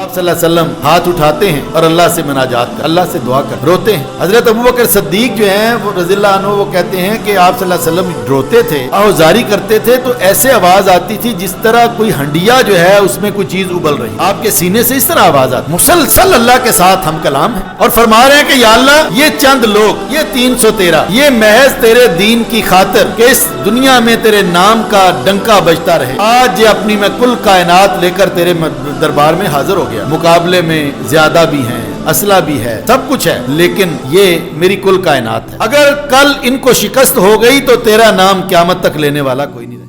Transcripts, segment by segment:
آپ صلی اللہ علیہ وسلم ہاتھ اٹھاتے ہیں اور اللہ سے مناجات کر اللہ سے دعا کر روتے ہیں. حضرت ابوبکر صدیق جو ہیں وہ رضی اللہ عنہ وہ کہتے ہیں کہ آپ صلی اللہ علیہ وسلم روتے تھے آہوزاری کرتے تھے تو ایسے آواز آتی تھی جس طرح کوئی ہنڈیا جو ہے اس میں کوئی چیز ابل رہی. آپ کے سینے سے اس طرح آواز آتی. مسلسل اللہ کے ساتھ ہم کلام ہیں اور فرما رہے ہیں کہ یا اللہ یہ چند لوگ یہ 313 یہ محض تیرے دین کی خاطر کہ اس دنیا میں تیرے نام کا ڈنکا بجتا رہے آج یہ اپنی میں کل کائنات لے کر تیرے دربار میں حاضر ہو گیا. مقابلے میں زیادہ بھی ہیں اسلحہ بھی ہے سب کچھ ہے لیکن یہ میری کل کائنات ہے. اگر کل ان کو شکست ہو گئی تو تیرا نام قیامت تک لینے والا کوئی نہیں رہے.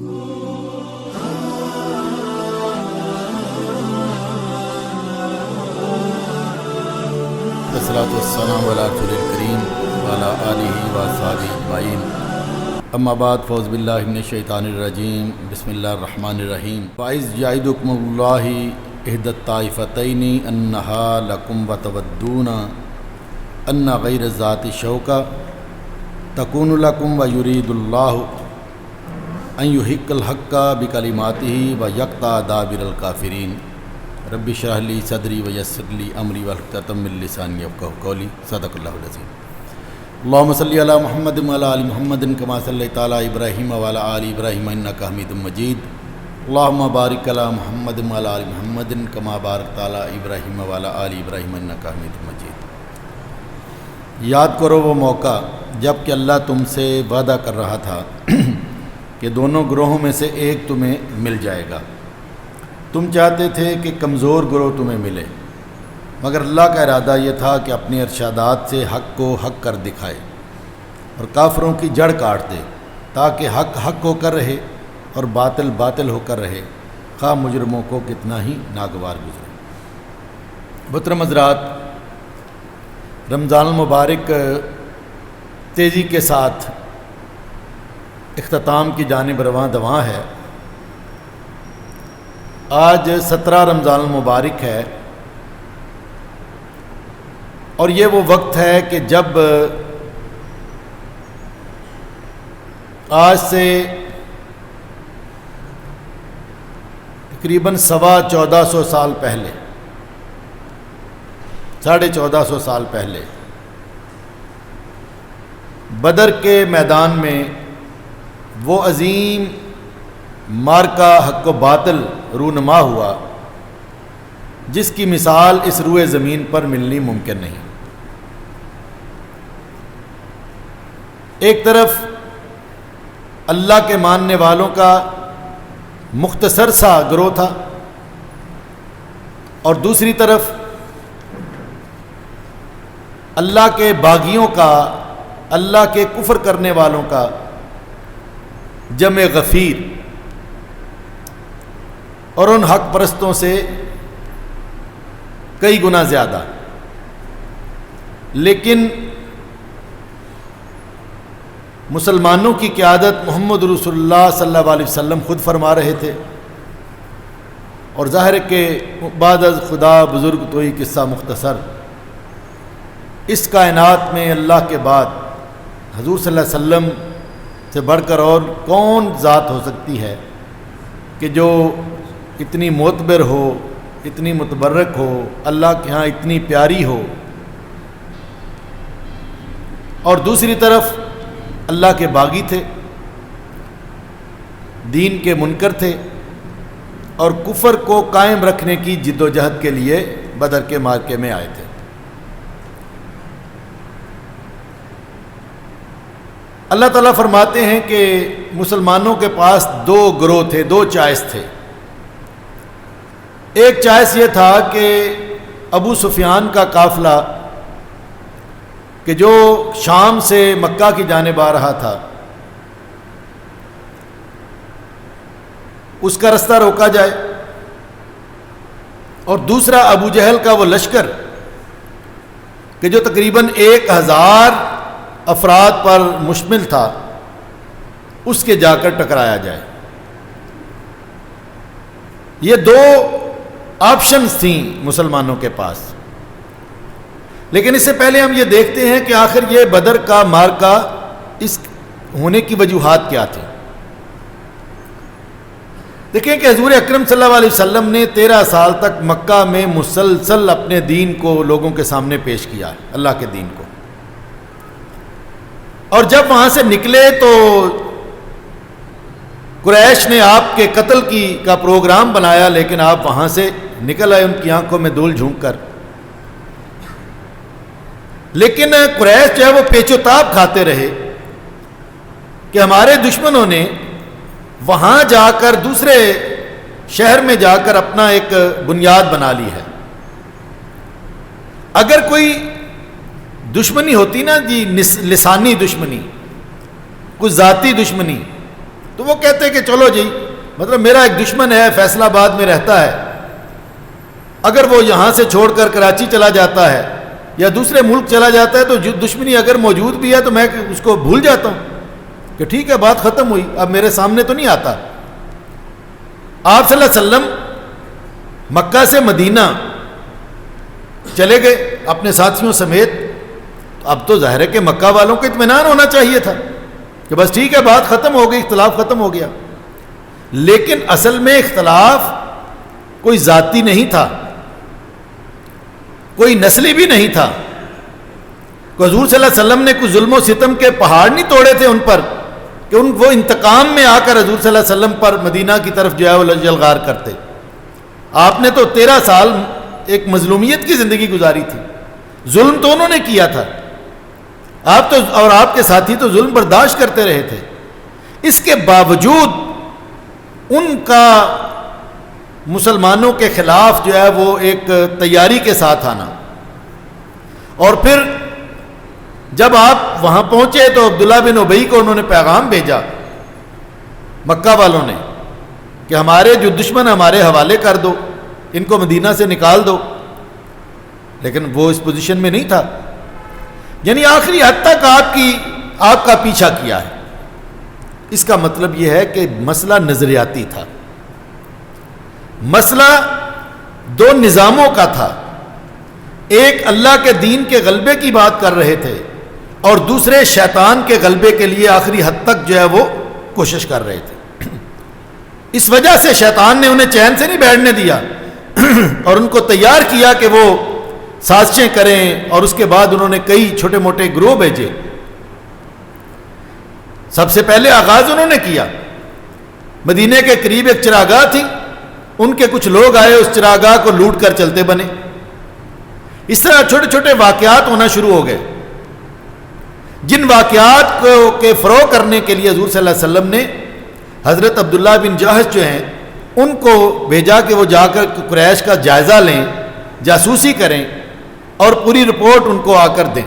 الصلاۃ والسلام علی رسول الکریم وعلی آلہ وصحبہ اجمعین. اما بعد فاعوذ باللہ من الشیطان الرجیم بسم اللہ الرحمن الرحیم. وَإِذْ يَعِدُكُمُ اللَّهُ إِحْدَى الطَّائِفَتَيْنِ أَنَّهَا لَكُمْ وَتَوَدُّونَ أَنَّ غَيْرَ ذَاتِ الشَّوْكَةِ تَكُونُ لَكُمْ وَيُرِيدُ اللَّهُ أَن يُحِقَّ الْحَقَّ بِكَلِمَاتِهِ وَيَقْطَعَ دَابِرَ الْكَافِرِينَ. رب اشرح لي صدري ويسر لي أمري واحلل عقدة من لساني يفقهوا قولي. صدق الله العظيم. اللهم صل على محمد وعلى آل محمد كما صليت على إبراهيم وعلى آل إبراهيم إنك حميد مجيد. اللهم بارك على محمد وعلى آل محمد كما باركت على إبراهيم وعلى آل إبراهيم إنك حميد مجيد. یاد کرو وہ موقع جب کہ اللہ تم سے وعدہ کر رہا تھا کہ دونوں گروہوں میں سے ایک تمہیں مل جائے گا. تم چاہتے تھے کہ کمزور گروہ تمہیں ملے مگر اللہ کا ارادہ یہ تھا کہ اپنی ارشادات سے حق کو حق کر دکھائے اور کافروں کی جڑ کاٹ دے تاکہ حق حق ہو کر رہے اور باطل باطل ہو کر رہے خواہ مجرموں کو کتنا ہی ناگوار گزرے. محترم حضرات، رمضان المبارک تیزی کے ساتھ اختتام کی جانب رواں دواں ہے. آج 17 رمضان المبارک ہے اور یہ وہ وقت ہے کہ جب آج سے تقریباً 1450 سال پہلے 1450 سال پہلے بدر کے میدان میں وہ عظیم مارکا حق و باطل رونما ہوا جس کی مثال اس روئے زمین پر ملنی ممکن نہیں. ایک طرف اللہ کے ماننے والوں کا مختصر سا گروہ تھا اور دوسری طرف اللہ کے باغیوں کا اللہ کے کفر کرنے والوں کا جمع غفیر اور ان حق پرستوں سے کئی گنا زیادہ. لیکن مسلمانوں کی قیادت محمد رسول اللہ صلی اللہ علیہ وسلم خود فرما رہے تھے اور ظاہر ہے کہ بعد از خدا بزرگ تو ہی قصہ مختصر. اس کائنات میں اللہ کے بعد حضور صلی اللہ علیہ وسلم سے بڑھ کر اور کون ذات ہو سکتی ہے کہ جو اتنی معتبر ہو اتنی متبرک ہو اللہ کے ہاں اتنی پیاری ہو اور دوسری طرف اللہ کے باغی تھے دین کے منکر تھے اور کفر کو قائم رکھنے کی جد و جہد کے لیے بدر کے معرکے میں آئے تھے. اللہ تعالیٰ فرماتے ہیں کہ مسلمانوں کے پاس 2 گروہ تھے 2 چوائس تھے. ایک چوائس یہ تھا کہ ابو سفیان کا قافلہ کہ جو شام سے مکہ کی جانب آ رہا تھا اس کا رستہ روکا جائے اور دوسرا ابو جہل کا وہ لشکر کہ جو تقریباً 1000 افراد پر مشتمل تھا اس کے جا کر ٹکرایا جائے. یہ 2 آپشنز تھیں مسلمانوں کے پاس. لیکن اس سے پہلے ہم یہ دیکھتے ہیں کہ آخر یہ بدر کا معرکہ اس ہونے کی وجوہات کیا تھی. دیکھیں کہ حضور اکرم صلی اللہ علیہ وسلم نے 13 سال تک مکہ میں مسلسل اپنے دین کو لوگوں کے سامنے پیش کیا ہے، اللہ کے دین کو، اور جب وہاں سے نکلے تو قریش نے آپ کے قتل کا پروگرام بنایا، لیکن آپ وہاں سے نکل آئے ان کی آنکھوں میں دھول جھونک کر۔ لیکن قریش جو ہے وہ پیچ و تاب کھاتے رہے کہ ہمارے دشمنوں نے وہاں جا کر دوسرے شہر میں جا کر اپنا ایک بنیاد بنا لی ہے۔ اگر کوئی دشمنی ہوتی نا جی، لسانی دشمنی، کوئی ذاتی دشمنی، تو وہ کہتے کہ چلو جی، مطلب میرا ایک دشمن ہے فیصل آباد میں رہتا ہے، اگر وہ یہاں سے چھوڑ کر کراچی چلا جاتا ہے یا دوسرے ملک چلا جاتا ہے تو دشمنی اگر موجود بھی ہے تو میں اس کو بھول جاتا ہوں کہ ٹھیک ہے بات ختم ہوئی، اب میرے سامنے تو نہیں آتا۔ آپ صلی اللہ علیہ وسلم مکہ سے مدینہ چلے گئے اپنے ساتھیوں سمیت، اب تو ظاہر ہے کہ مکہ والوں کو اطمینان ہونا چاہیے تھا کہ بس ٹھیک ہے بات ختم ہو گئی، اختلاف ختم ہو گیا۔ لیکن اصل میں اختلاف کوئی ذاتی نہیں تھا، کوئی نسلی بھی نہیں تھا۔ حضور صلی اللہ علیہ وسلم نے کوئی ظلم و ستم کے پہاڑ نہیں توڑے تھے ان پر کہ وہ انتقام میں آ کر حضور صلی اللہ علیہ وسلم پر مدینہ کی طرف جو ہے وہ جلغار کرتے۔ آپ نے تو 13 سال ایک مظلومیت کی زندگی گزاری تھی، ظلم تو انہوں نے کیا تھا، آپ تو اور آپ کے ساتھی تو ظلم برداشت کرتے رہے تھے۔ اس کے باوجود ان کا مسلمانوں کے خلاف جو ہے وہ ایک تیاری کے ساتھ آنا، اور پھر جب آپ وہاں پہنچے تو عبداللہ بن ابی کو انہوں نے پیغام بھیجا مکہ والوں نے کہ ہمارے جو دشمن ہمارے حوالے کر دو، ان کو مدینہ سے نکال دو، لیکن وہ اس پوزیشن میں نہیں تھا، یعنی آخری حد تک آپ کا پیچھا کیا ہے۔ اس کا مطلب یہ ہے کہ مسئلہ نظریاتی تھا، مسئلہ دو نظاموں کا تھا، ایک اللہ کے دین کے غلبے کی بات کر رہے تھے اور دوسرے شیطان کے غلبے کے لیے آخری حد تک جو ہے وہ کوشش کر رہے تھے۔ اس وجہ سے شیطان نے انہیں چین سے نہیں بیٹھنے دیا اور ان کو تیار کیا کہ وہ سازشیں کریں، اور اس کے بعد انہوں نے کئی چھوٹے موٹے گروہ بھیجے۔ سب سے پہلے آغاز انہوں نے کیا، مدینے کے قریب ایک چراگاہ تھی، ان کے کچھ لوگ آئے، اس چراگاہ کو لوٹ کر چلتے بنے۔ اس طرح چھوٹے چھوٹے واقعات ہونا شروع ہو گئے، جن واقعات کے فروغ کرنے کے لیے حضور صلی اللہ علیہ وسلم نے حضرت عبداللہ بن جہش جو ہیں ان کو بھیجا کہ وہ جا کر قریش کا جائزہ لیں، جاسوسی کریں اور پوری رپورٹ ان کو آ کر دیں۔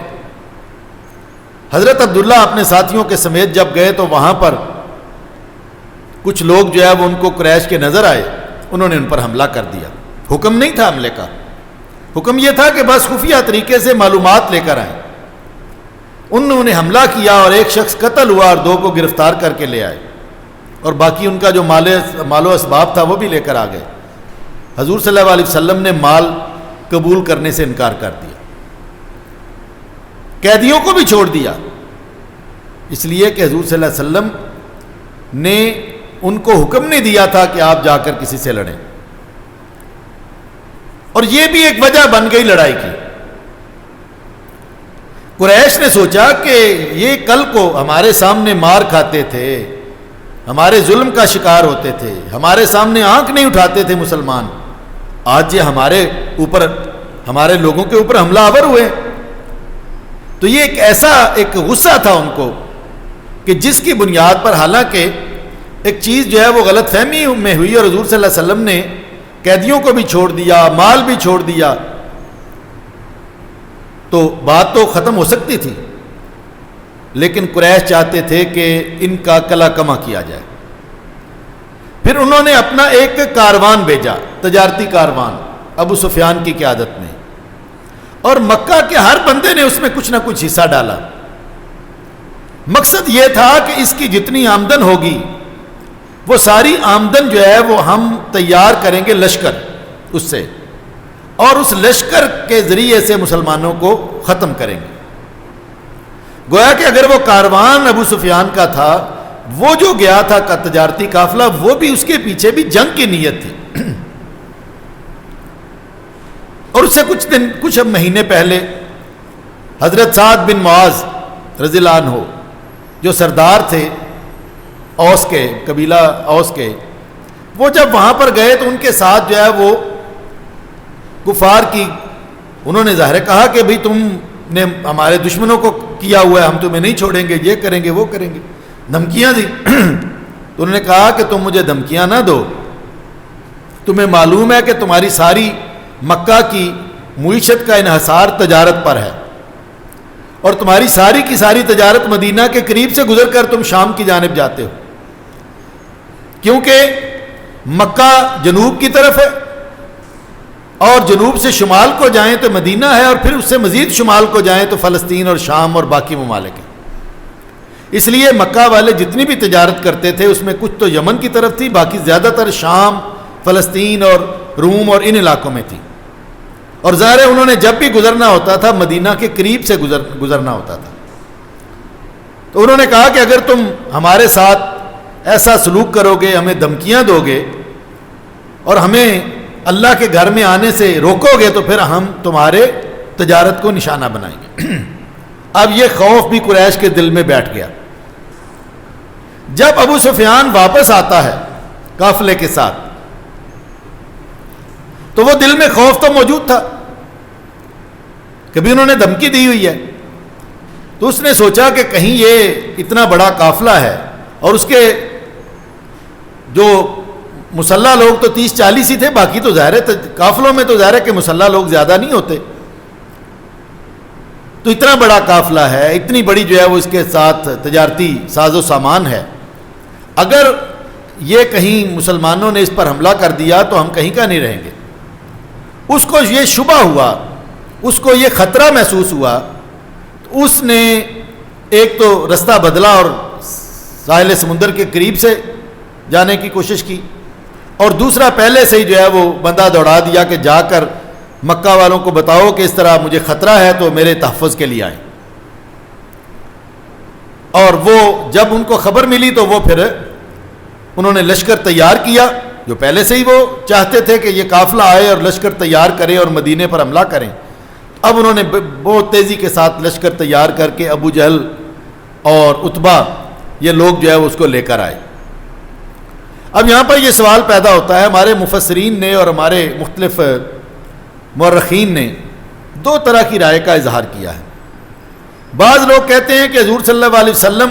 حضرت عبداللہ اپنے ساتھیوں کے سمیت جب گئے تو وہاں پر کچھ لوگ جو ہے وہ ان کو قریش کے نظر آئے، انہوں نے ان پر حملہ کر دیا۔ حکم نہیں تھا حملے کا، حکم یہ تھا کہ بس خفیہ طریقے سے معلومات لے کر آئیں۔ انہوں نے حملہ کیا اور ایک شخص قتل ہوا اور 2 کو گرفتار کر کے لے آئے، اور باقی ان کا جو مال و اسباب تھا وہ بھی لے کر آ گئے۔ حضور صلی اللہ علیہ وسلم نے مال قبول کرنے سے انکار کر دیا، قیدیوں کو بھی چھوڑ دیا، اس لیے کہ حضور صلی اللہ علیہ وسلم نے ان کو حکم نہیں دیا تھا کہ آپ جا کر کسی سے لڑیں۔ اور یہ بھی ایک وجہ بن گئی لڑائی کی۔ قریش نے سوچا کہ یہ کل کو ہمارے سامنے مار کھاتے تھے، ہمارے ظلم کا شکار ہوتے تھے، ہمارے سامنے آنکھ نہیں اٹھاتے تھے مسلمان، آج یہ ہمارے لوگوں کے اوپر حملہ آور ہوئے۔ تو یہ ایک غصہ تھا ان کو کہ جس کی بنیاد پر حالانکہ ایک چیز جو ہے وہ غلط فہمی میں ہوئی اور حضور صلی اللہ علیہ وسلم نے قیدیوں کو بھی چھوڑ دیا، مال بھی چھوڑ دیا، تو بات تو ختم ہو سکتی تھی، لیکن قریش چاہتے تھے کہ ان کا کلا کما کیا جائے۔ پھر انہوں نے اپنا ایک کاروان بھیجا، تجارتی کاروان، ابو سفیان کی قیادت میں، اور مکہ کے ہر بندے نے اس میں کچھ نہ کچھ حصہ ڈالا۔ مقصد یہ تھا کہ اس کی جتنی آمدن ہوگی وہ ساری آمدن جو ہے وہ ہم تیار کریں گے لشکر اس سے، اور اس لشکر کے ذریعے سے مسلمانوں کو ختم کریں گے۔ گویا کہ اگر وہ کاروان ابو سفیان کا تھا وہ جو گیا تھا کا تجارتی قافلہ، وہ بھی اس کے پیچھے بھی جنگ کی نیت تھی. اور اس سے کچھ مہینے پہلے حضرت سعد بن معاذ رضی اللہ عنہ جو سردار تھے اوس کے، قبیلہ اوس کے، وہ جب وہاں پر گئے تو ان کے ساتھ جو ہے وہ کفار کی، انہوں نے ظاہر کہا کہ بھئی تم نے ہمارے دشمنوں کو کیا ہوا ہے، ہم تمہیں نہیں چھوڑیں گے، یہ کریں گے وہ کریں گے، دھمکیاں دی. تو انہوں نے کہا کہ تم مجھے دھمکیاں نہ دو، تمہیں معلوم ہے کہ تمہاری ساری مکہ کی معیشت کا انحصار تجارت پر ہے، اور تمہاری ساری کی ساری تجارت مدینہ کے قریب سے گزر کر تم شام کی جانب جاتے ہو، کیونکہ مکہ جنوب کی طرف ہے اور جنوب سے شمال کو جائیں تو مدینہ ہے، اور پھر اس سے مزید شمال کو جائیں تو فلسطین اور شام اور باقی ممالک ہیں. اس لیے مکہ والے جتنی بھی تجارت کرتے تھے اس میں کچھ تو یمن کی طرف تھی، باقی زیادہ تر شام، فلسطین اور روم اور ان علاقوں میں تھی. اور ظاہر ہے انہوں نے جب بھی گزرنا ہوتا تھا مدینہ کے قریب سے گزرنا ہوتا تھا. تو انہوں نے کہا کہ اگر تم ہمارے ساتھ ایسا سلوک کرو گے، ہمیں دھمکیاں دو گے اور ہمیں اللہ کے گھر میں آنے سے روکو گے، تو پھر ہم تمہارے تجارت کو نشانہ بنائیں گے. اب یہ خوف بھی قریش کے دل میں بیٹھ گیا. جب ابو سفیان واپس آتا ہے قافلے کے ساتھ تو وہ دل میں خوف تو موجود تھا، کبھی انہوں نے دھمکی دی ہوئی ہے. تو اس نے سوچا کہ کہیں یہ اتنا بڑا قافلہ ہے اور اس کے جو مسلح لوگ تو 30-40 ہی تھے، باقی تو ظاہر ہے قافلوں میں تو ظاہر ہے کہ مسلح لوگ زیادہ نہیں ہوتے. تو اتنا بڑا قافلہ ہے، اتنی بڑی جو ہے وہ اس کے ساتھ تجارتی ساز و سامان ہے، اگر یہ کہیں مسلمانوں نے اس پر حملہ کر دیا تو ہم کہیں کا نہیں رہیں گے. اس کو یہ شبہ ہوا، اس کو یہ خطرہ محسوس ہوا، تو اس نے ایک تو رستہ بدلا اور ساحل سمندر کے قریب سے جانے کی کوشش کی، اور دوسرا پہلے سے ہی جو ہے وہ بندہ دوڑا دیا کہ جا کر مکہ والوں کو بتاؤ کہ اس طرح مجھے خطرہ ہے تو میرے تحفظ کے لیے آئیں. اور وہ جب ان کو خبر ملی تو وہ پھر انہوں نے لشکر تیار کیا، جو پہلے سے ہی وہ چاہتے تھے کہ یہ قافلہ آئے اور لشکر تیار کرے اور مدینے پر حملہ کریں. اب انہوں نے بہت تیزی کے ساتھ لشکر تیار کر کے ابو جہل اور عتبہ یہ لوگ جو ہے اس کو لے کر آئے. اب یہاں پر یہ سوال پیدا ہوتا ہے، ہمارے مفسرین نے اور ہمارے مختلف مورخین نے دو طرح کی رائے کا اظہار کیا ہے. بعض لوگ کہتے ہیں کہ حضور صلی اللہ علیہ وسلم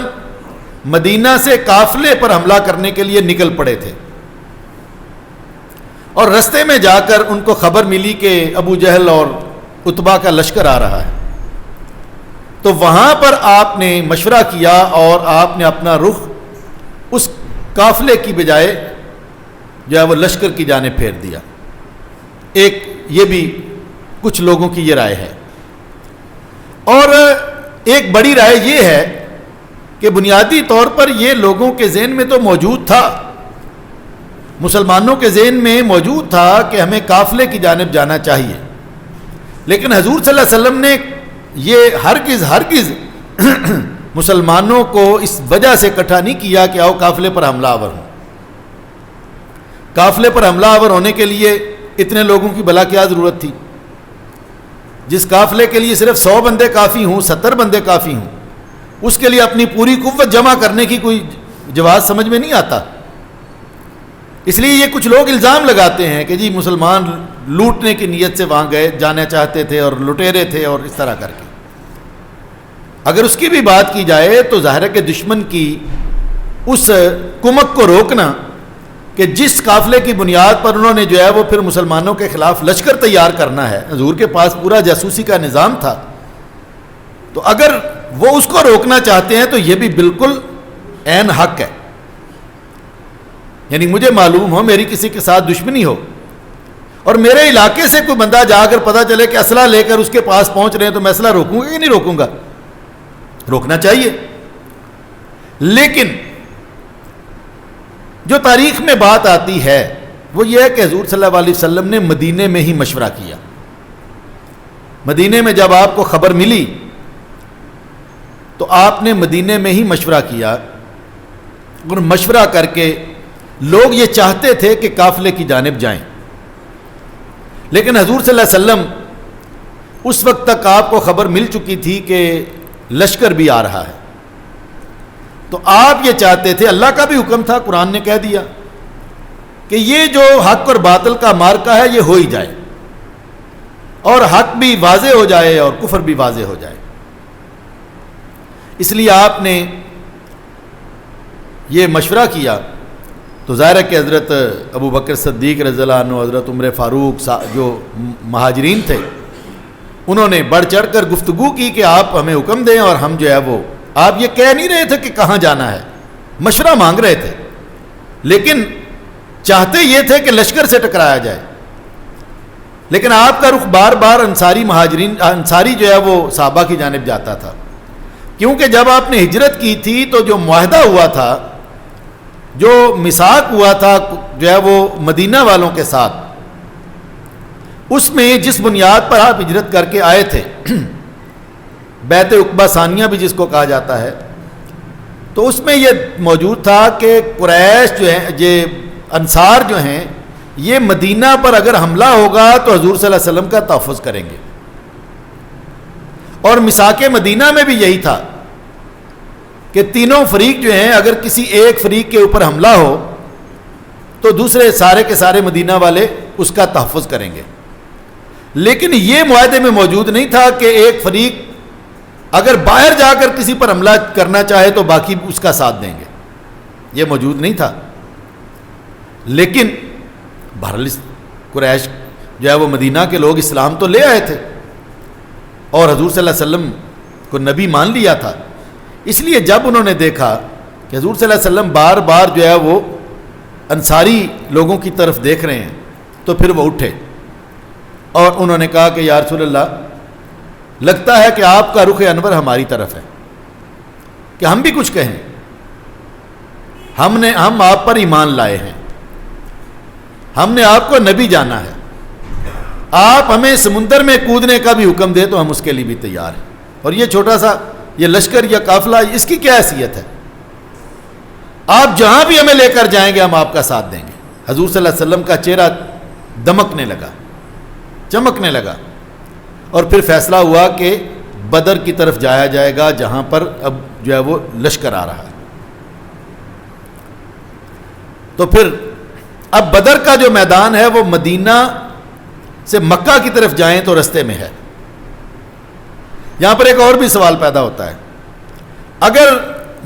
مدینہ سے قافلے پر حملہ کرنے کے لیے نکل پڑے تھے، اور رستے میں جا کر ان کو خبر ملی کہ ابو جہل اور عتبہ کا لشکر آ رہا ہے. تو وہاں پر آپ نے مشورہ کیا اور آپ نے اپنا رخ اس قافلے کی بجائے جو ہے وہ لشکر کی جانب پھیر دیا. ایک یہ بھی کچھ لوگوں کی یہ رائے ہے. اور ایک بڑی رائے یہ ہے کہ بنیادی طور پر یہ لوگوں کے ذہن میں تو موجود تھا، مسلمانوں کے ذہن میں موجود تھا کہ ہمیں قافلے کی جانب جانا چاہیے، لیکن حضور صلی اللہ علیہ وسلم نے یہ ہرگز مسلمانوں کو اس وجہ سے اکٹھا نہیں کیا کہ آؤ قافلے پر حملہ آور ہوں. قافلے پر حملہ آور ہونے کے لیے اتنے لوگوں کی بلا کیا ضرورت تھی؟ جس قافلے کے لیے صرف 100 بندے کافی ہوں، 70 بندے کافی ہوں، اس کے لیے اپنی پوری قوت جمع کرنے کی کوئی جواز سمجھ میں نہیں آتا. اس لیے یہ کچھ لوگ الزام لگاتے ہیں کہ جی مسلمان لوٹنے کی نیت سے وہاں گئے جانا چاہتے تھے اور لٹیرے تھے اور اس طرح کر کے. اگر اس کی بھی بات کی جائے تو ظاہر ہے کہ دشمن کی اس کمک کو روکنا کہ جس قافلے کی بنیاد پر انہوں نے جو ہے وہ پھر مسلمانوں کے خلاف لشکر تیار کرنا ہے، حضور کے پاس پورا جاسوسی کا نظام تھا، تو اگر وہ اس کو روکنا چاہتے ہیں تو یہ بھی بالکل عین حق ہے. یعنی مجھے معلوم ہو میری کسی کے ساتھ دشمنی ہو اور میرے علاقے سے کوئی بندہ جا کر پتہ چلے کہ اسلحہ لے کر اس کے پاس پہنچ رہے ہیں تو میں اسلحہ روکوں گا کہ نہیں روکوں گا؟ روکنا چاہیے. لیکن جو تاریخ میں بات آتی ہے وہ یہ ہے کہ حضور صلی اللہ علیہ وسلم نے مدینے میں ہی مشورہ کیا. مدینے میں جب آپ کو خبر ملی تو آپ نے مدینے میں ہی مشورہ کیا اور مشورہ کر کے لوگ یہ چاہتے تھے کہ قافلے کی جانب جائیں، لیکن حضور صلی اللہ علیہ وسلم اس وقت تک آپ کو خبر مل چکی تھی کہ لشکر بھی آ رہا ہے، تو آپ یہ چاہتے تھے، اللہ کا بھی حکم تھا، قرآن نے کہہ دیا کہ یہ جو حق اور باطل کا معرکہ ہے یہ ہو ہی جائے، اور حق بھی واضح ہو جائے اور کفر بھی واضح ہو جائے۔ اس لیے آپ نے یہ مشورہ کیا تو ظاہر ہے کہ حضرت ابو بکر صدیق رضی اللہ عنہ، حضرت عمر فاروق جو مہاجرین تھے، انہوں نے بڑھ چڑھ کر گفتگو کی کہ آپ ہمیں حکم دیں، اور ہم جو ہے وہ، آپ یہ کہہ نہیں رہے تھے کہ کہاں جانا ہے، مشورہ مانگ رہے تھے، لیکن چاہتے یہ تھے کہ لشکر سے ٹکرایا جائے۔ لیکن آپ کا رخ بار بار انصاری جو ہے وہ صحابہ کی جانب جاتا تھا، کیونکہ جب آپ نے ہجرت کی تھی تو جو معاہدہ ہوا تھا، جو میثاق ہوا تھا جو ہے وہ مدینہ والوں کے ساتھ، اس میں جس بنیاد پر آپ ہجرت کر کے آئے تھے، بیعت عقبہ ثانیہ بھی جس کو کہا جاتا ہے، تو اس میں یہ موجود تھا کہ قریش جو ہیں، یہ انصار جو ہیں، یہ مدینہ پر اگر حملہ ہوگا تو حضور صلی اللہ علیہ وسلم کا تحفظ کریں گے، اور میثاق مدینہ میں بھی یہی تھا کہ تینوں فریق جو ہیں، اگر کسی ایک فریق کے اوپر حملہ ہو تو دوسرے سارے کے سارے مدینہ والے اس کا تحفظ کریں گے۔ لیکن یہ معاہدے میں موجود نہیں تھا کہ ایک فریق اگر باہر جا کر کسی پر حملہ کرنا چاہے تو باقی اس کا ساتھ دیں گے، یہ موجود نہیں تھا۔ لیکن بہرحال قریش جو ہے وہ مدینہ کے لوگ اسلام تو لے آئے تھے، اور حضور صلی اللہ علیہ وسلم کو نبی مان لیا تھا، اس لیے جب انہوں نے دیکھا کہ حضور صلی اللہ علیہ وسلم بار بار جو ہے وہ انصاری لوگوں کی طرف دیکھ رہے ہیں، تو پھر وہ اٹھے اور انہوں نے کہا کہ یا رسول اللہ، لگتا ہے کہ آپ کا رخ انور ہماری طرف ہے، کہ ہم بھی کچھ کہیں، ہم آپ پر ایمان لائے ہیں، ہم نے آپ کو نبی جانا ہے، آپ ہمیں سمندر میں کودنے کا بھی حکم دے تو ہم اس کے لیے بھی تیار ہیں، اور یہ چھوٹا سا یہ لشکر یا قافلہ، اس کی کیا حیثیت ہے، آپ جہاں بھی ہمیں لے کر جائیں گے ہم آپ کا ساتھ دیں گے۔ حضور صلی اللہ علیہ وسلم کا چہرہ دمکنے لگا، چمکنے لگا، اور پھر فیصلہ ہوا کہ بدر کی طرف جایا جائے گا، جہاں پر اب جو ہے وہ لشکر آ رہا ہے۔ تو پھر اب بدر کا جو میدان ہے وہ مدینہ سے مکہ کی طرف جائیں تو رستے میں ہے۔ یہاں پر ایک اور بھی سوال پیدا ہوتا ہے، اگر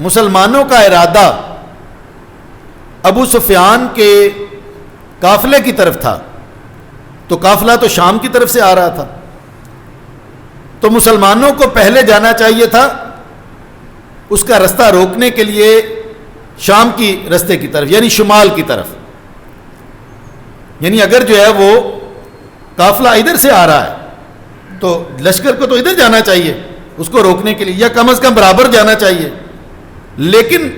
مسلمانوں کا ارادہ ابو سفیان کے قافلے کی طرف تھا تو قافلہ تو شام کی طرف سے آ رہا تھا، تو مسلمانوں کو پہلے جانا چاہیے تھا اس کا رستہ روکنے کے لیے شام کی رستے کی طرف، یعنی شمال کی طرف، یعنی اگر جو ہے وہ قافلہ ادھر سے آ رہا ہے تو لشکر کو تو ادھر جانا چاہیے اس کو روکنے کے لیے، یا کم از کم برابر جانا چاہیے۔ لیکن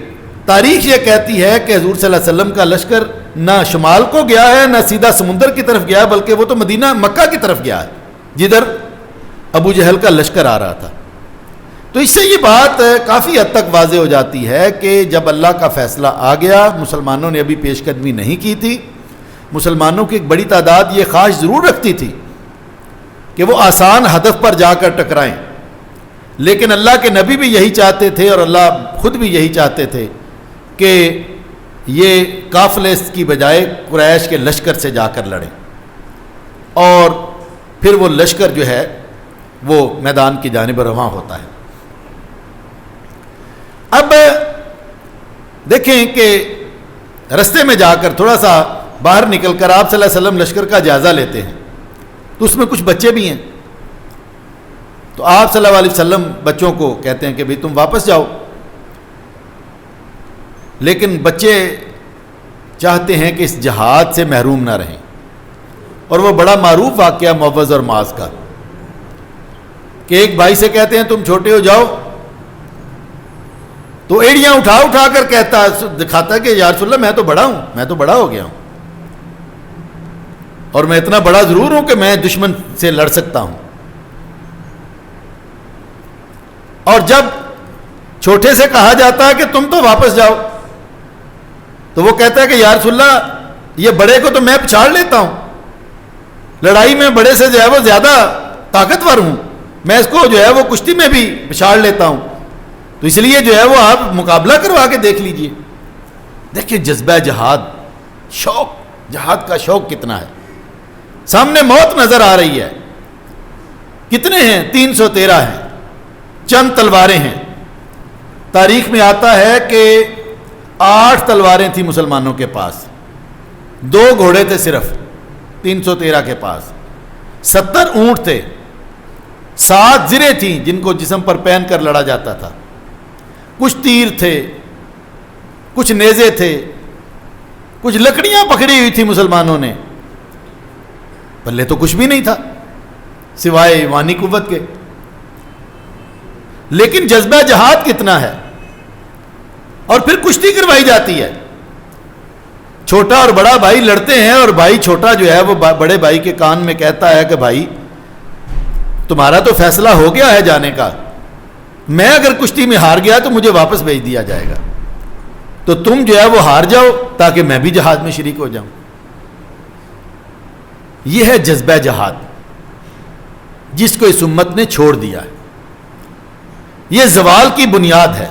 تاریخ یہ کہتی ہے کہ حضور صلی اللہ علیہ وسلم کا لشکر نہ شمال کو گیا ہے نہ سیدھا سمندر کی طرف گیا ہے، بلکہ وہ تو مدینہ مکہ کی طرف گیا ہے جدھر ابو جہل کا لشکر آ رہا تھا۔ تو اس سے یہ بات کافی حد تک واضح ہو جاتی ہے کہ جب اللہ کا فیصلہ آ گیا، مسلمانوں نے ابھی پیش قدمی نہیں کی تھی، مسلمانوں کی ایک بڑی تعداد یہ خواہش ضرور رکھتی تھی کہ وہ آسان ہدف پر جا کر ٹکرائیں، لیکن اللہ کے نبی بھی یہی چاہتے تھے اور اللہ خود بھی یہی چاہتے تھے کہ یہ قافلے کی بجائے قریش کے لشکر سے جا کر لڑیں، اور پھر وہ لشکر جو ہے وہ میدان کی جانب رواں ہوتا ہے۔ اب دیکھیں کہ رستے میں جا کر تھوڑا سا باہر نکل کر آپ صلی اللہ علیہ وسلم لشکر کا جائزہ لیتے ہیں، تو اس میں کچھ بچے بھی ہیں، تو آپ صلی اللہ علیہ وسلم بچوں کو کہتے ہیں کہ بھئی تم واپس جاؤ، لیکن بچے چاہتے ہیں کہ اس جہاد سے محروم نہ رہیں، اور وہ بڑا معروف واقعہ معوذ اور معاذ کا کہ ایک بھائی سے کہتے ہیں تم چھوٹے ہو جاؤ، تو ایڑیاں اٹھا اٹھا کر کہتا دکھاتا کہ یا رسول اللہ میں تو بڑا ہوں، میں تو بڑا ہو گیا ہوں، اور میں اتنا بڑا ضرور ہوں کہ میں دشمن سے لڑ سکتا ہوں۔ اور جب چھوٹے سے کہا جاتا ہے کہ تم تو واپس جاؤ، تو وہ کہتا ہے کہ یا رسول اللہ یہ بڑے کو تو میں پچھاڑ لیتا ہوں، لڑائی میں بڑے سے جو ہے وہ زیادہ طاقتور ہوں، میں اس کو جو ہے وہ کشتی میں بھی پچھاڑ لیتا ہوں، تو اس لیے جو ہے وہ آپ مقابلہ کروا کے دیکھ لیجئے۔ دیکھیں جذبہ جہاد، شوق، جہاد کا شوق کتنا ہے۔ سامنے موت نظر آ رہی ہے، کتنے ہیں؟ 313 ہیں، چند تلواریں ہیں۔ تاریخ میں آتا ہے کہ 8 تلواریں تھیں مسلمانوں کے پاس، 2 گھوڑے تھے صرف 313 کے پاس، 70 اونٹ تھے، 7 زریں تھیں جن کو جسم پر پہن کر لڑا جاتا تھا، کچھ تیر تھے، کچھ نیزے تھے، کچھ لکڑیاں پکڑی ہوئی تھی مسلمانوں نے، پلے تو کچھ بھی نہیں تھا سوائے ایمانی قوت کے۔ لیکن جذبہ جہاد کتنا ہے، اور پھر کشتی کروائی جاتی ہے، چھوٹا اور بڑا بھائی لڑتے ہیں، اور بھائی چھوٹا جو ہے وہ بڑے بھائی کے کان میں کہتا ہے کہ بھائی تمہارا تو فیصلہ ہو گیا ہے جانے کا، میں اگر کشتی میں ہار گیا تو مجھے واپس بھیج دیا جائے گا، تو تم جو ہے وہ ہار جاؤ تاکہ میں بھی جہاد میں شریک ہو جاؤں۔ یہ ہے جذبہ جہاد جس کو اس امت نے چھوڑ دیا ہے، یہ زوال کی بنیاد ہے۔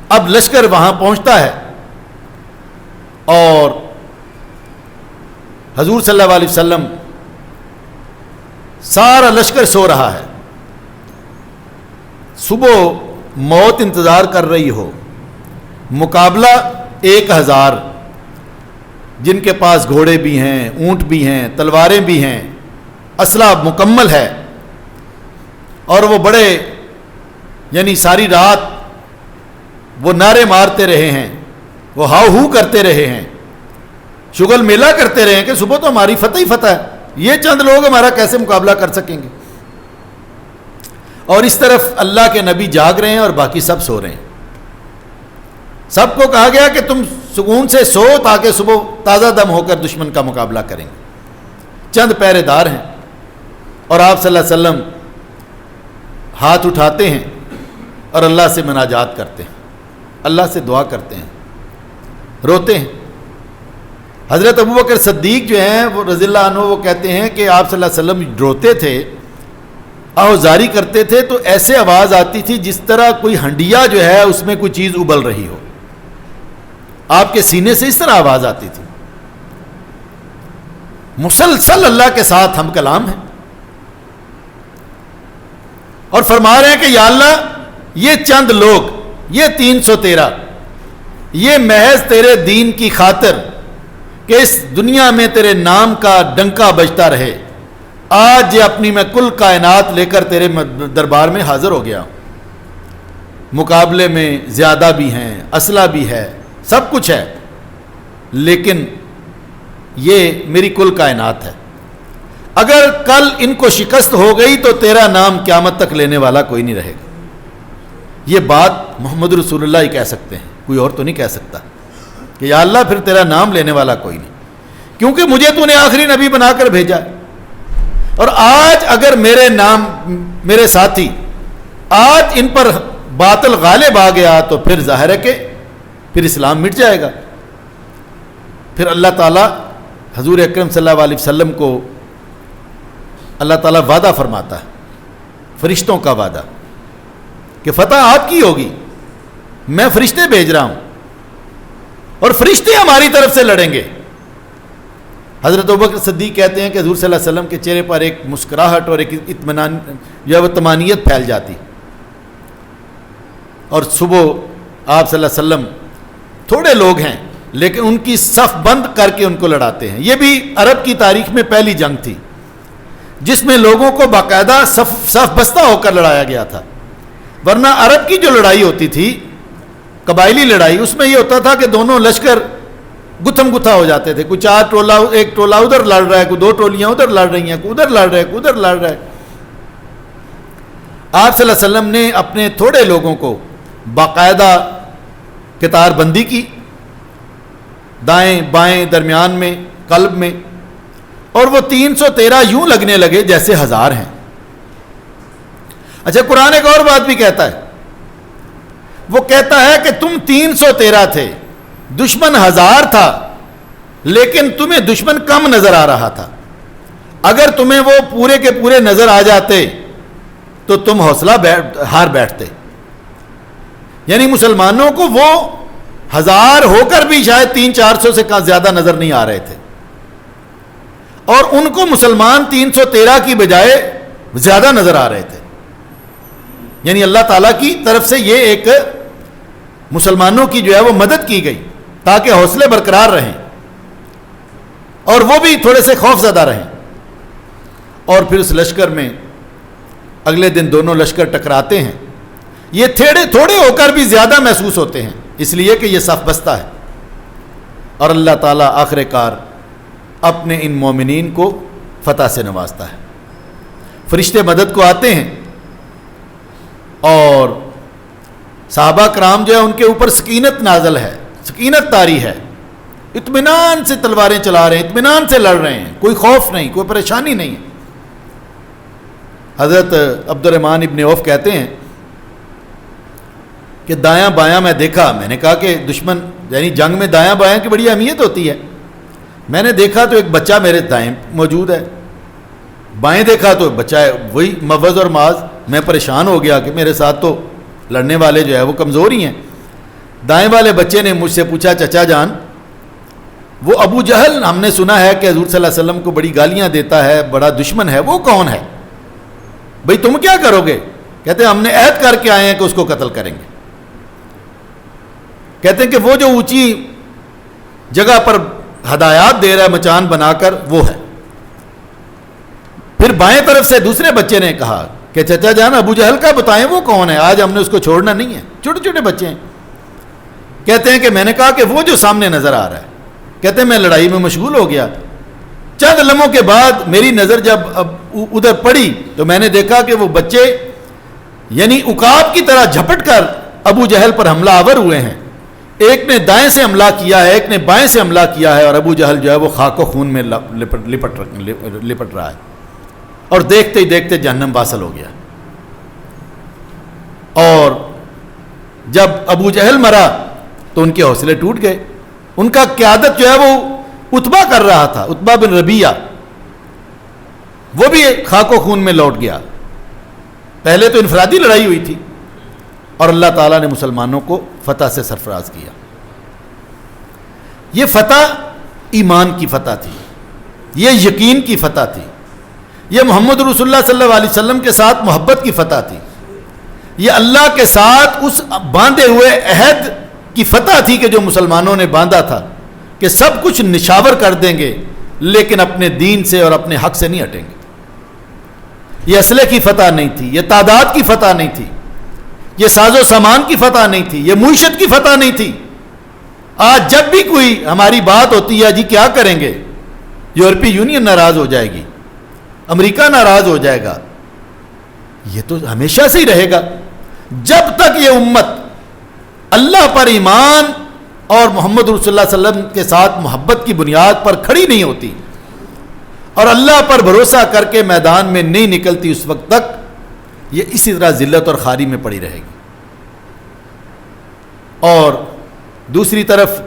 اب لشکر وہاں پہنچتا ہے اور حضور صلی اللہ علیہ وسلم، سارا لشکر سو رہا ہے، صبح موت انتظار کر رہی ہو، مقابلہ 1000 جن کے پاس گھوڑے بھی ہیں، اونٹ بھی ہیں، تلواریں بھی ہیں، اسلحہ مکمل ہے، اور وہ بڑے یعنی ساری رات وہ نعرے مارتے رہے ہیں، وہ ہاؤ ہو کرتے رہے ہیں، شغل میلہ کرتے رہے ہیں کہ صبح تو ہماری فتح ہی فتح ہے، یہ چند لوگ ہمارا کیسے مقابلہ کر سکیں گے۔ اور اس طرف اللہ کے نبی جاگ رہے ہیں اور باقی سب سو رہے ہیں۔ سب کو کہا گیا کہ تم سکون سے سو تاکہ صبح تازہ دم ہو کر دشمن کا مقابلہ کریں گے۔ چند پہرے دار ہیں، اور آپ صلی اللہ علیہ وسلم ہاتھ اٹھاتے ہیں اور اللہ سے مناجات کرتے ہیں، اللہ سے دعا کرتے ہیں، روتے ہیں۔ حضرت ابوبکر صدیق جو ہیں وہ رضی اللہ عنہ وہ کہتے ہیں کہ آپ صلی اللہ علیہ وسلم روتے تھے، آہوزاری کرتے تھے تو ایسے آواز آتی تھی جس طرح کوئی ہنڈیا جو ہے اس میں کوئی چیز ابل رہی ہو، آپ کے سینے سے اس طرح آواز آتی تھی۔ مسلسل اللہ کے ساتھ ہم کلام ہیں، اور فرما رہے ہیں کہ یا اللہ یہ چند لوگ، یہ 313، یہ محض تیرے دین کی خاطر کہ اس دنیا میں تیرے نام کا ڈنکا بجتا رہے، آج یہ اپنی میں کل کائنات لے کر تیرے دربار میں حاضر ہو گیا۔ مقابلے میں زیادہ بھی ہیں، اسلحہ بھی ہے، سب کچھ ہے، لیکن یہ میری کل کائنات ہے، اگر کل ان کو شکست ہو گئی تو تیرا نام قیامت تک لینے والا کوئی نہیں رہے گا۔ یہ بات محمد رسول اللہ ہی کہہ سکتے ہیں، کوئی اور تو نہیں کہہ سکتا کہ یا اللہ پھر تیرا نام لینے والا کوئی نہیں، کیونکہ مجھے تو نے آخری نبی بنا کر بھیجا ہے، اور آج اگر میرے نام، میرے ساتھی، آج ان پر باطل غالب آ گیا تو پھر ظاہر ہے کہ پھر اسلام مٹ جائے گا۔ پھر اللہ تعالیٰ حضور اکرم صلی اللہ علیہ وسلم کو اللہ تعالیٰ وعدہ فرماتا ہے، فرشتوں کا وعدہ، کہ فتح آپ کی ہوگی، میں فرشتے بھیج رہا ہوں اور فرشتے ہماری طرف سے لڑیں گے۔ حضرت ابوبکر صدیق کہتے ہیں کہ حضور صلی اللہ علیہ وسلم کے چہرے پر ایک مسکراہٹ اور ایک اطمینان یا وہ طمانینت پھیل جاتی، اور صبح آپ صلی اللہ علیہ وسلم، تھوڑے لوگ ہیں لیکن ان کی صف بند کر کے ان کو لڑاتے ہیں۔ یہ بھی عرب کی تاریخ میں پہلی جنگ تھی جس میں لوگوں کو باقاعدہ صف بستہ ہو کر لڑایا گیا تھا، ورنہ عرب کی جو لڑائی ہوتی تھی، قبائلی لڑائی، اس میں یہ ہوتا تھا کہ دونوں لشکر گتھم گتھا ہو جاتے تھے، کوئی ایک ٹولہ ادھر لڑ رہا ہے، کوئی 2 ٹولیاں ادھر لڑ رہی ہیں، کوئی ادھر لڑ رہا ہے، کوئی ادھر لڑ رہا ہے۔ آپ صلی اللہ علیہ وسلم نے اپنے تھوڑے لوگوں کو باقاعدہ قطار بندی کی، دائیں بائیں درمیان میں قلب میں، اور وہ 313 یوں لگنے لگے جیسے 1000 ہیں۔ اچھا قرآن ایک اور بات بھی کہتا ہے، وہ کہتا ہے کہ تم 313 تھے دشمن 1000 تھا لیکن تمہیں دشمن کم نظر آ رہا تھا. اگر تمہیں وہ پورے کے پورے نظر آ جاتے تو تم حوصلہ ہار بیٹھتے. یعنی مسلمانوں کو وہ 1000 ہو کر بھی شاید 300-400 سے زیادہ نظر نہیں آ رہے تھے, اور ان کو مسلمان 313 کی بجائے زیادہ نظر آ رہے تھے. یعنی اللہ تعالیٰ کی طرف سے یہ ایک مسلمانوں کی جو ہے وہ مدد کی گئی تاکہ حوصلے برقرار رہیں اور وہ بھی تھوڑے سے خوف زدہ رہیں. اور پھر اس لشکر میں اگلے دن دونوں لشکر ٹکراتے ہیں. یہ تھوڑے ہو کر بھی زیادہ محسوس ہوتے ہیں اس لیے کہ یہ صف بستہ ہے, اور اللہ تعالیٰ آخر کار اپنے ان مومنین کو فتح سے نوازتا ہے. فرشتے مدد کو آتے ہیں اور صحابہ کرام جو ہے ان کے اوپر سکینت نازل ہے, سکینت طاری ہے, اطمینان سے تلواریں چلا رہے ہیں, اطمینان سے لڑ رہے ہیں, کوئی خوف نہیں, کوئی پریشانی نہیں ہے. حضرت عبد الرحمن ابن عوف کہتے ہیں کہ دایاں بایاں میں دیکھا, میں نے کہا کہ دشمن یعنی جنگ میں دایاں بایاں کی بڑی اہمیت ہوتی ہے. میں نے دیکھا تو ایک بچہ میرے دائیں موجود ہے, بائیں دیکھا تو بچہ ہے وہی موز اور معاذ. میں پریشان ہو گیا کہ میرے ساتھ تو لڑنے والے جو ہے وہ کمزور ہی ہیں. دائیں والے بچے نے مجھ سے پوچھا چچا جان وہ ابو جہل ہم نے سنا ہے کہ حضور صلی اللہ علیہ وسلم کو بڑی گالیاں دیتا ہے, بڑا دشمن ہے, وہ کون ہے بھئی تم کیا کرو گے؟ کہتے ہیں ہم نے عہد کر کے آئے ہیں کہ اس کو قتل کریں گے. کہتے ہیں کہ وہ جو اونچی جگہ پر ہدایات دے رہا ہے مچان بنا کر وہ ہے. پھر بائیں طرف سے دوسرے بچے نے کہا کہ چچا جان ابو جہل کا بتائیں وہ کون ہے, آج ہم نے اس کو چھوڑنا نہیں ہے. چھوٹے چھوٹے بچے ہیں. کہتے ہیں کہ میں نے کہا کہ وہ جو سامنے نظر آ رہا ہے. کہتے ہیں میں لڑائی میں مشغول ہو گیا, چند لمحوں کے بعد میری نظر جب ادھر پڑی تو میں نے دیکھا کہ وہ بچے یعنی عقاب کی طرح جھپٹ کر ابو جہل پر حملہ آور ہوئے ہیں. ایک نے دائیں سے حملہ کیا ہے, ایک نے بائیں سے حملہ کیا ہے, اور ابو جہل جو ہے وہ خاک و خون میں لپٹ رہا ہے, اور دیکھتے ہی دیکھتے جہنم واصل ہو گیا. اور جب ابو جہل مرا تو ان کے حوصلے ٹوٹ گئے. ان کا قیادت جو ہے وہ عتبہ کر رہا تھا, عتبہ بن ربیعہ, وہ بھی خاک و خون میں لوٹ گیا. پہلے تو انفرادی لڑائی ہوئی تھی اور اللہ تعالیٰ نے مسلمانوں کو فتح سے سرفراز کیا. یہ فتح ایمان کی فتح تھی, یہ یقین کی فتح تھی, یہ محمد رسول اللہ صلی اللہ علیہ وسلم کے ساتھ محبت کی فتح تھی, یہ اللہ کے ساتھ اس باندھے ہوئے عہد کی فتح تھی کہ جو مسلمانوں نے باندھا تھا کہ سب کچھ نشاور کر دیں گے لیکن اپنے دین سے اور اپنے حق سے نہیں ہٹیں گے. یہ اسلحے کی فتح نہیں تھی, یہ تعداد کی فتح نہیں تھی, یہ ساز و سامان کی فتح نہیں تھی, یہ معیشت کی فتح نہیں تھی. آج جب بھی کوئی ہماری بات ہوتی ہے جی کیا کریں گے, یورپی یونین ناراض ہو جائے گی, امریکہ ناراض ہو جائے گا, یہ تو ہمیشہ سے ہی رہے گا جب تک یہ امت اللہ پر ایمان اور محمد رسول اللہ صلی اللہ علیہ وسلم کے ساتھ محبت کی بنیاد پر کھڑی نہیں ہوتی اور اللہ پر بھروسہ کر کے میدان میں نہیں نکلتی, اس وقت تک یہ اسی طرح ذلت اور خواری میں پڑی رہے گی. اور دوسری طرف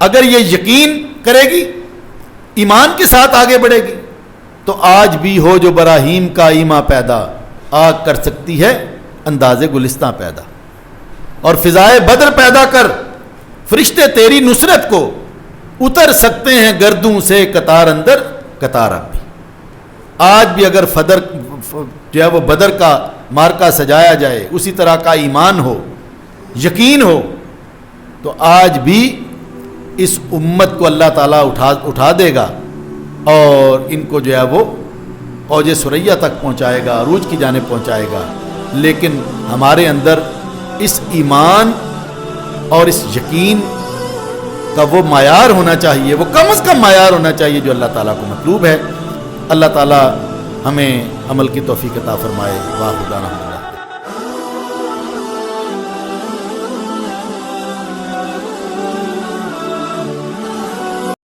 اگر یہ یقین کرے گی, ایمان کے ساتھ آگے بڑھے گی, تو آج بھی ہو جو براہیم کا ایما پیدا, آگ کر سکتی ہے انداز گلستاں پیدا, اور فضائے بدر پیدا کر فرشتے تیری نصرت کو اتر سکتے ہیں گردوں سے قطار اندر قطار اب بھی. آج بھی اگر جو ہے وہ بدر کا مارکا سجایا جائے, اسی طرح کا ایمان ہو, یقین ہو, تو آج بھی اس امت کو اللہ تعالیٰ اٹھا دے گا اور ان کو جو ہے وہ اوج ثریا تک پہنچائے گا, عروج کی جانب پہنچائے گا. لیکن ہمارے اندر اس ایمان اور اس یقین کا وہ معیار ہونا چاہیے, وہ کم از کم معیار ہونا چاہیے جو اللہ تعالیٰ کو مطلوب ہے. اللہ تعالیٰ ہمیں عمل کی توفیق عطا فرمائے. واہ خدا.